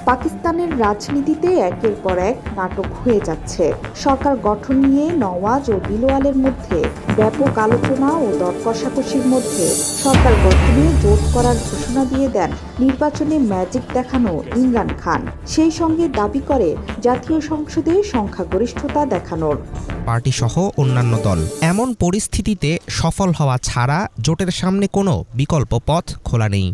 পাকিস্তানের রাজনীতিতে একের পর এক নাটক হয়ে যাচ্ছে। সরকার গঠন নিয়ে নওয়াজ ও বিলওয়ালের মধ্যে ব্যাপক আলোচনা ও দর কষাকষির মধ্যে সরকার গঠনে জোট করার ঘোষণা দিয়ে দেন নির্বাচনে ম্যাজিক দেখানো ইমরান খান। সেই সঙ্গে দাবি করে জাতীয় সংসদে সংখ্যাগরিষ্ঠতা দেখানোর। পার্টি সহ অন্যান্য দল এমন পরিস্থিতিতে সফল হওয়া ছাড়া জোটের সামনে কোনো বিকল্প পথ খোলা নেই।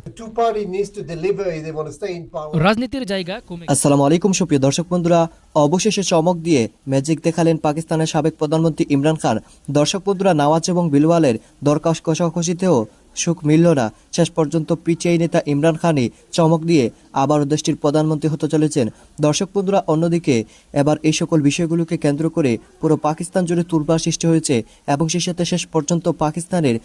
রাজনীতির জায়গা কমে। আসসালামু আলাইকুম সুপ্রিয় দর্শক বন্ধুরা, অবশেষে চমক দিয়ে ম্যাজিক দেখালেন পাকিস্তানের সাবেক প্রধানমন্ত্রী ইমরান খান। দর্শক বন্ধুরা, নওয়াজ এবং বিলওয়ালের দর কষাকষিতেও সুখ মিলল না। শেষ পর্যন্ত পিটিআই নেতা ইমরান খানই চমক দিয়ে আবারও দেশটির প্রধানমন্ত্রী হতে চলেছেন। দর্শক বন্ধুরা, অন্যদিকে এবার এই সকল বিষয়গুলোকে কেন্দ্র করে পুরো পাকিস্তান জুড়ে তুলপাড় সৃষ্টি হয়েছে এবং সেই সাথে শেষ পর্যন্ত পাকিস্তানের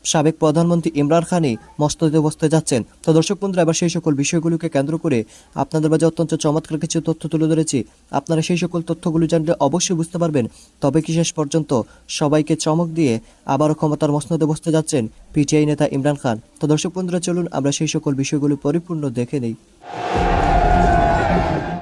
সাবেক প্রধানমন্ত্রী ইমরান খানই মস্তদে বসতে যাচ্ছেন। তো দর্শক বন্ধুরা, এবার সেই সকল বিষয়গুলোকে কেন্দ্র করে আপনাদের মাঝে অত্যন্ত চমৎকার কিছু তথ্য তুলে ধরেছি। আপনারা সেই সকল তথ্যগুলো জানলে অবশ্যই বুঝতে পারবেন তবে কি শেষ পর্যন্ত সবাইকে চমক দিয়ে আবারও ক্ষমতার মসনদে বসতে যাচ্ছেন পিটিআই নেতা ইমরান খান। তো দর্শক বন্ধুরা, চলুন আমরা সেই সকল বিষয়গুলো পরিপূর্ণ দেখে নেই।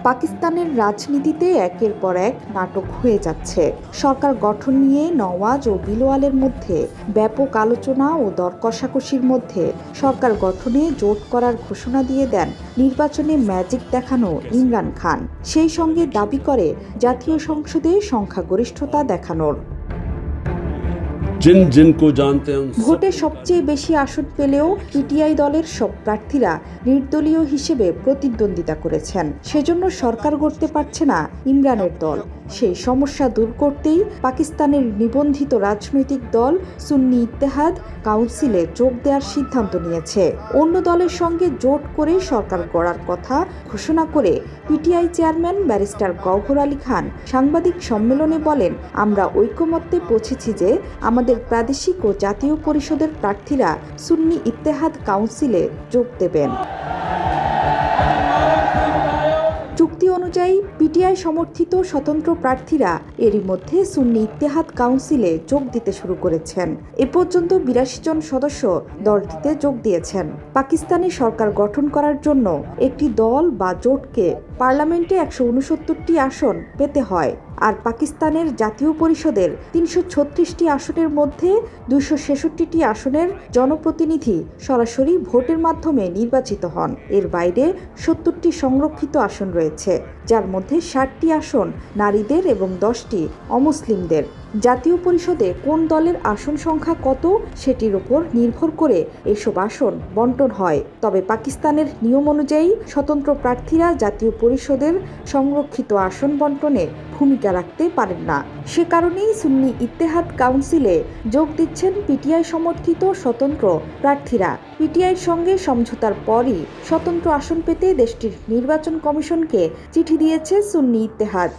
পাকিস্তানের রাজনীতিতে একের পর এক নাটক হয়ে যাচ্ছে। সরকার গঠন নিয়ে নওয়াজ ও বিলওয়ালের মধ্যে ব্যাপক আলোচনা ও দর কষাকষির মধ্যে সরকার গঠনে জোট করার ঘোষণা দিয়ে দেন নির্বাচনে ম্যাজিক দেখানো ইমরান খান। সেই সঙ্গে দাবি করে জাতীয় সংসদে সংখ্যাগরিষ্ঠতা দেখানোর। ভোটে সবচেয়ে বেশি আসন পেলেও পিটিআই দলের সব প্রার্থীরা নির্দলীয় হিসেবে প্রতিদ্বন্দ্বিতা করেছেন। সেজন্য সরকার গড়তে পারছে না ইমরানের দল। সেই সমস্যা দূর করতেই পাকিস্তানের নিবন্ধিত রাজনৈতিক দল সুন্নি ইত্তেহাদ কাউন্সিলে যোগ দেওয়ার সিদ্ধান্ত নিয়েছে। অন্য দলের সঙ্গে জোট করে সরকার গড়ার কথা ঘোষণা করে PTI chairman barrister Gohar Ali Khan সাংবাদিক সম্মেলনে বলেন, আমরা ঐকমত্যে পৌঁছেছি যে আমাদের প্রাদেশিক ও জাতীয় পরিষদের প্রার্থীরা সুন্নি ইত্তেহাদ কাউন্সিলে যোগ দেবেন। চুক্তি অনুযায়ী পিটিআই সমর্থিত স্বতন্ত্র প্রার্থীরা এরই মধ্যে সুন্নি ইত্তেহাদ কাউন্সিলে যোগ দিতে শুরু করেছেন। এ পর্যন্ত ৮২ জন সদস্য দলটিতে যোগ দিয়েছেন। পাকিস্তানি সরকার গঠন করার জন্য একটি দল বা জোটকে পার্লামেন্টে ১৬৯টি আসন পেতে হয়। আর পাকিস্তানের জাতীয় পরিষদের ৩৩৬টি আসনের মধ্যে ২৬৬টি আসনের জনপ্রতিনিধি সরাসরি ভোটের মাধ্যমে নির্বাচিত হন। এর বাইরে ৭০টি সংরক্ষিত আসন রয়েছে, যার মধ্যে ৬০টি আসন নারীদের এবং ১০টি অমুসলিমদের। জাতীয় পরিষদে কোন দলের আসন সংখ্যা কত সেটির উপর নির্ভর করে এসব আসন বন্টন হয়। তবে পাকিস্তানের নিয়ম অনুযায়ী স্বতন্ত্র প্রার্থীরা জাতীয় পরিষদের সংরক্ষিত আসন বন্টনে ভূমিকা রাখতে পারেন না। সে কারণেই সুন্নি ইত্তেহাদ কাউন্সিলে যোগ দিচ্ছেন পিটিআই সমর্থিত স্বতন্ত্র প্রার্থীরা। পিটিআইয়ের সঙ্গে সমঝোতার পরই স্বতন্ত্র আসন পেতে দেশটির নির্বাচন কমিশনকে চিঠি দিয়েছে সুন্নি ইত্তেহাদ।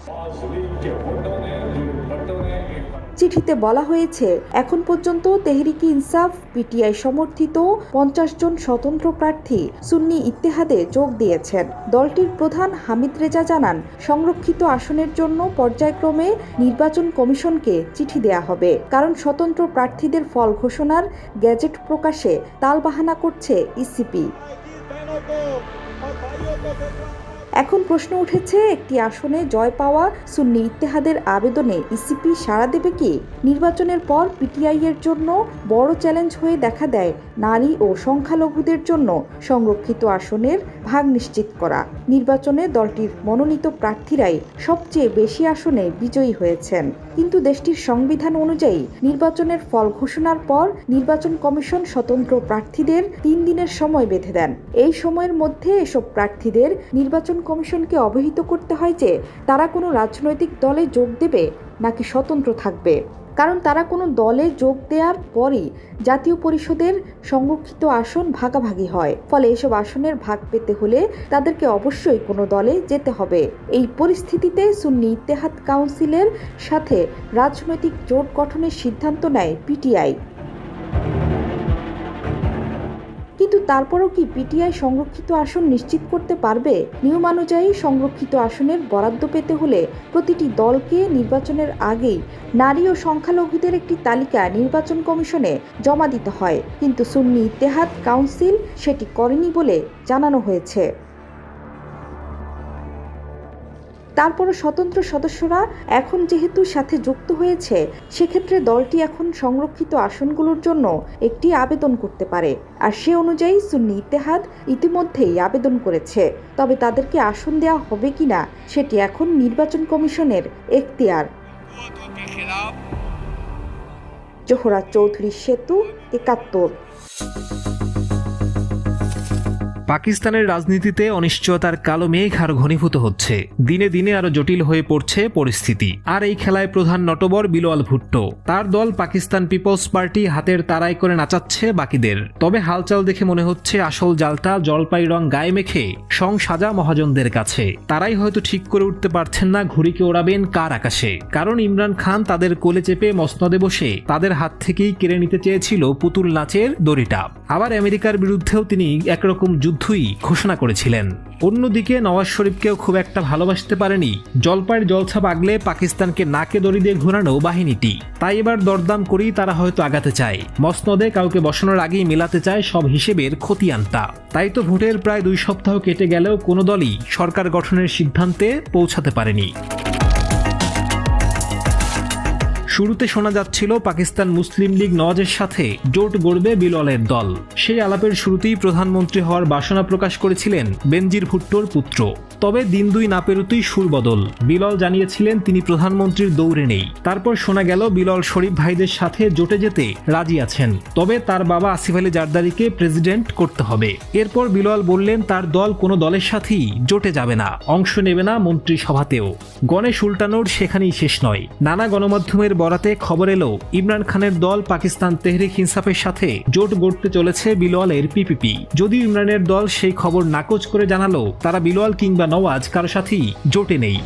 চিঠিতে বলা হয়েছে, এখন পর্যন্ত তেহরিকে ইনসাফ পিটিআই সমর্থিত ৫০ জন স্বতন্ত্র প্রার্থী সুন্নি ইত্তেহাদে যোগ দিয়েছেন। দলটির প্রধান হামিদ রেজা জানান, সংরক্ষিত আসনের জন্য পর্যায়ক্রমে নির্বাচন কমিশনকে চিঠি দেয়া হবে, কারণ স্বতন্ত্র প্রার্থীদের ফল ঘোষণার গ্যাজেট প্রকাশে তালবাহানা করছে ইসিপি। এখন প্রশ্ন উঠেছে, একটি আসনে জয় পাওয়া সুন্নি ইত্তেহাদের আবেদনে ইসিপি সাড়া দেবে কি? নির্বাচনের পর পিটিআই এর জন্য বড় চ্যালেঞ্জ হয়ে দেখা দেয় নারী ও সংখ্যালঘুদের জন্য সংরক্ষিত আসনের ভাগ নিশ্চিত করা। নির্বাচনে দলটির মনোনীত প্রার্থীরাই সবচেয়ে বেশি আসনে বিজয়ী হয়েছেন। কিন্তু দেশটির সংবিধান অনুযায়ী নির্বাচনের ফল ঘোষণার পর নির্বাচন কমিশন স্বতন্ত্র প্রার্থীদের ৩ দিনের সময় বেঁধে দেন। এই সময়ের মধ্যে এসব প্রার্থীদের নির্বাচন কমিশনকে অবহিত করতে হয় যে তারা কোনো রাজনৈতিক দলে যোগ দেবে নাকি স্বতন্ত্র থাকবে। কারণ তারা কোনো দলে যোগ দেওয়ার পরই জাতীয় পরিষদের সংরক্ষিত আসন ভাগাভাগি হয়। ফলে এসব আসনের ভাগ পেতে হলে তাদেরকে অবশ্যই কোনো দলে যেতে হবে। এই পরিস্থিতিতে সুন্নি ইত্তেহাদ কাউন্সিলের সাথে রাজনৈতিক জোট গঠনের সিদ্ধান্ত নেয় পিটিআই। কিন্তু তারপরও কি পিটিআই সংরক্ষিত আসন নিশ্চিত করতে পারবে? নিয়মানুযায়ী সংরক্ষিত আসনের বরাদ্দ পেতে হলে প্রতিটি দলকে নির্বাচনের আগেই নারী ও সংখ্যালঘুদের একটি তালিকা নির্বাচন কমিশনে জমা দিতে হয়। কিন্তু সুন্নি ইত্তেহাদ কাউন্সিল সেটি করেনি বলে জানানো হয়েছে। তারপরও স্বতন্ত্র সদস্যরা এখন যেহেতু সাথে যুক্ত হয়েছে, সেক্ষেত্রে দলটি এখন সংরক্ষিত আসনগুলোর জন্য একটি আবেদন করতে পারে। আর সে অনুযায়ী সুন্নি ইত্তেহাদ ইতিমধ্যেই আবেদন করেছে। তবে তাদেরকে আসন দেওয়া হবে কিনা সেটি এখন নির্বাচন কমিশনের এখতিয়ার। জোহরা চৌধুরী, সেতু, ৭১। পাকিস্তানের রাজনীতিতে অনিশ্চয়তার কালো মেঘ আরো ঘনীভূত হচ্ছে। দিনে দিনে আরো জটিল হয়ে পড়ছে পরিস্থিতি। আর এই খেলায় প্রধান নটবর বিলোয়াল ভুট্টো। তার দল পাকিস্তান পিপলস পার্টি হাতের তাড়াই করে নাচাচ্ছে বাকিদের। তবে হালচাল দেখে মনে হচ্ছে আসল জালটা জলপাই রং গায়ে মেখে সাজা মহাজনদের কাছে। তারাই হয়তো ঠিক করে উঠতে পারছেন না ঘুড়িকে ওড়াবেন কার আকাশে। কারণ ইমরান খান তাদের কোলে চেপে মসনদে বসে তাদের হাত থেকেই কেড়ে নিতে চেয়েছিল পুতুল নাচের দড়িটা। আবার আমেরিকার বিরুদ্ধেও তিনি একরকম যুদ্ধই ঘোষণা করেছিলেন। অন্যদিকে নওয়াজ শরীফকেও খুব একটা ভালোবাসতে পারেনি জলপাইয়ের জলছাপ আগলে পাকিস্তানকে নাকে দড়ি দিয়ে ঘোরানো বাহিনীটি। তাই এবার দরদাম করেই তারা হয়তো আগাতে চায়। মসনদে কাউকে বসানোর আগেই মেলাতে চায় সব হিসেবের খতিয়ানটা। তাই তো ভোটের প্রায় 2 সপ্তাহ কেটে গেলেও কোনো দলই সরকার গঠনের সিদ্ধান্তে পৌঁছাতে পারেনি। শুরুতে শোনা যাচ্ছিল পাকিস্তান মুসলিম লীগ নওয়াজের সাথে জোট গড়বে বিলোয়ালের দল। সেই আলাপের শুরুতেই প্রধানমন্ত্রী হওয়ার বাসনা প্রকাশ করেছিলেন বেনজির ভুট্টোর পুত্র। তবে দিন 2 না পেরোতেই সুর বদল। বিলল জানিয়েছিলেন তিনি প্রধানমন্ত্রীর দৌড়ে নেই। তারপর শোনা গেল বিলল শরীফ ভাইদের সাথে জোটে যেতে রাজি আছেন, তবে তার বাবা আসিফ আলী জারদারিকে প্রেসিডেন্ট করতে হবে। এরপর বিলল বললেন তার দল কোনো দলের সাথেই জোটে যাবে না, অংশ নেবে না মন্ত্রিসভাতেও। গণেশ উল্টানোর সেখানেই শেষ নয়। নানা গণমাধ্যমের বরাতে খবর এলো ইমরান খানের দল পাকিস্তান তেহরিক ইনসাফের সাথে জোট গড়তে চলেছে বিলোয়ালের পিপিপি। যদিও ইমরানের দল সেই খবর নাকচ করে জানালো তারা বিলোয়াল কিংবা নওয়াজ কারো সাথেই জোটে নেই।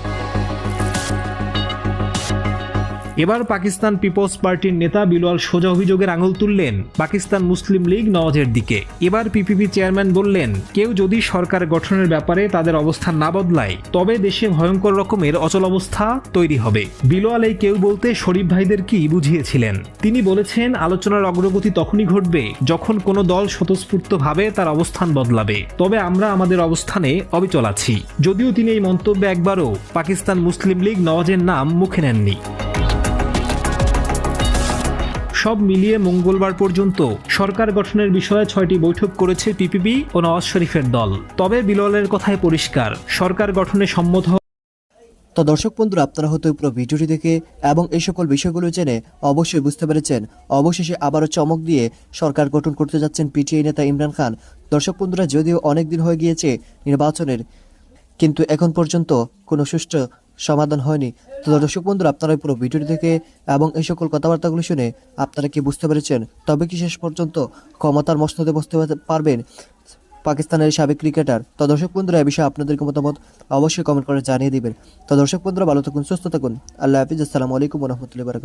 এবার পাকিস্তান পিপলস পার্টির নেতা বিলোয়াল সোজা অভিযোগের আঙুল তুললেন পাকিস্তান মুসলিম লীগ নওয়াজের দিকে। এবার পিপিপি চেয়ারম্যান বললেন কেউ যদি সরকার গঠনের ব্যাপারে তাদের অবস্থান না বদলায় তবে দেশে ভয়ঙ্কর রকমের অচলাবস্থা তৈরি হবে। বিলোয়াল এই কেউ বলতে শরীফ ভাইদের কি বুঝিয়েছিলেন। তিনি বলেছেন আলোচনার অগ্রগতি তখনই ঘটবে যখন কোনো দল স্বতঃস্ফূর্তভাবে তার অবস্থান বদলাবে। তবে আমরা আমাদের অবস্থানে অবিচল আছি। যদিও তিনি এই মন্তব্যে একবারও পাকিস্তান মুসলিম লীগ নওয়াজের নাম মুখে নেননি। সব মিলিয়ে মঙ্গলবার পর্যন্ত সরকার গঠনের বিষয়ে 6টি বৈঠক করেছে পিপিপি ও নওয়াজ শরীফের দল। তবে বিলোয়ালের কথায় পরিষ্কার, সরকার গঠনে সম্মত। তো দর্শক বন্ধুরা, আপনারা হয়তো পুরো ভিডিওটি দেখে এবং এই সকল বিষয়গুলো জেনে অবশ্যই বুঝতে পেরেছেন অবশেষে আবারও চমক দিয়ে সরকার গঠন করতে যাচ্ছেন পিটিআই নেতা ইমরান খান। দর্শক বন্ধুরা, যদিও অনেক দিন হয়ে গিয়েছে নির্বাচনের, কিন্তু এখন পর্যন্ত কোনো সুষ্ঠু সমাধান হয়নি। তো দর্শক বন্ধুরা, আপনারা পুরো ভিডিওটি দেখে এবং এই সকল কথাবার্তাগুলো শুনে আপনারা কি বুঝতে পেরেছেন? তবে কি শেষ পর্যন্ত ক্ষমতার মসনদে বসতে পারবেন পাকিস্তানের সাবেক ক্রিকেটার? তো দর্শক বন্ধুরা, এই বিষয়ে আপনাদেরকে মতামত অবশ্যই কমেন্ট করে জানিয়ে দিবেন। তো দর্শক বন্ধুরা, ভালো থাকুন, সুস্থ থাকুন। আল্লাহ হাফিজ। আসসালামু আলাইকুম ওয়া রাহমাতুল্লাহি ওয়া বারাকাতুহু।